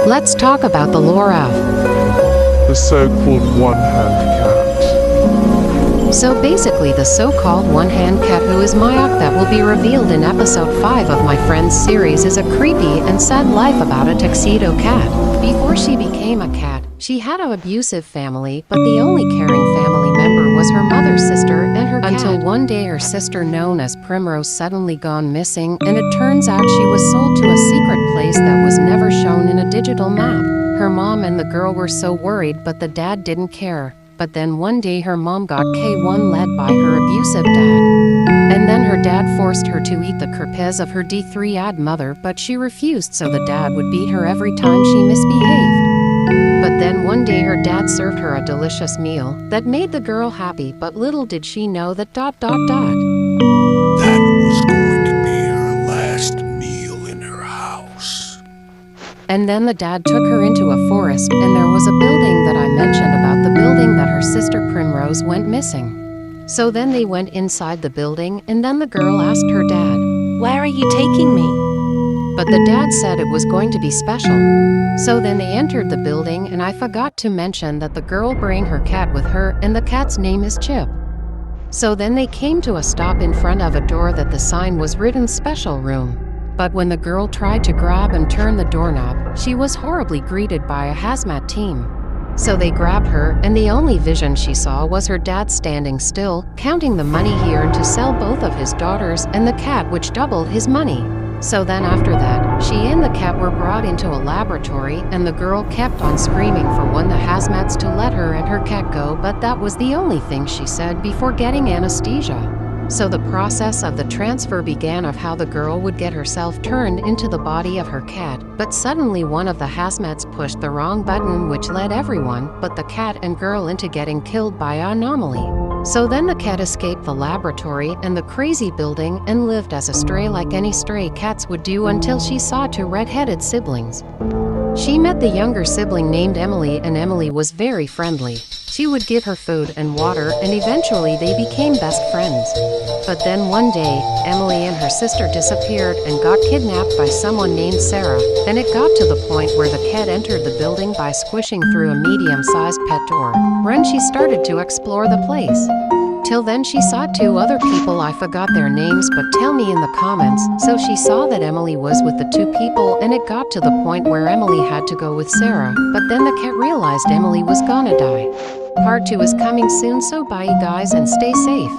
Let's talk about the lore of the so-called one-hand cat. So basically the so-called one-hand cat who is Mayok that will be revealed in episode 5 of my Friends series is a creepy and sad life about a tuxedo cat. Before she became a cat, she had an abusive family, but the only caring family member was her mother's sister and her cat. Until one day her sister, known as Primrose, suddenly gone missing, and it turns out she was sold to a secret place that was never shown in a digital map. Her mom and the girl were so worried, but the dad didn't care. But then one day her mom got K1 led by her abusive dad. And then her dad forced her to eat the corpse of her D3-ad mother, but she refused, so the dad would beat her every time she misbehaved. But then one day her dad served her a delicious meal that made the girl happy, but little did she know that ... That was going to be her last meal in her house. And then the dad took her into a forest, and there was a building that I mentioned about, the building that her sister Primrose went missing. So then they went inside the building, and then the girl asked her dad, "Where are you taking me?" But the dad said it was going to be special. So then they entered the building, and I forgot to mention that the girl bring her cat with her, and the cat's name is Chip. So then they came to a stop in front of a door that the sign was written special room. But when the girl tried to grab and turn the doorknob, she was horribly greeted by a hazmat team. So they grabbed her, and the only vision she saw was her dad standing still, counting the money he earned to sell both of his daughters and the cat, which doubled his money. So then after that, she and the cat were brought into a laboratory, and the girl kept on screaming for one the hazmats to let her and her cat go, but that was the only thing she said before getting anesthesia. So the process of the transfer began of how the girl would get herself turned into the body of her cat, but suddenly one of the hazmats pushed the wrong button, which led everyone but the cat and girl into getting killed by an anomaly. So then the cat escaped the laboratory and the crazy building and lived as a stray like any stray cats would do until she saw two red-headed siblings. She met the younger sibling named Emily, and Emily was very friendly. She would give her food and water, and eventually they became best friends. But then one day, Emily and her sister disappeared and got kidnapped by someone named Sarah, and it got to the point where the cat entered the building by squishing through a medium-sized pet door. When she started to explore the place. Till then she saw two other people, I forgot their names, but tell me in the comments. So she saw that Emily was with the two people, and it got to the point where Emily had to go with Sarah, but then the cat realized Emily was gonna die. Part 2 is coming soon, so bye guys and stay safe.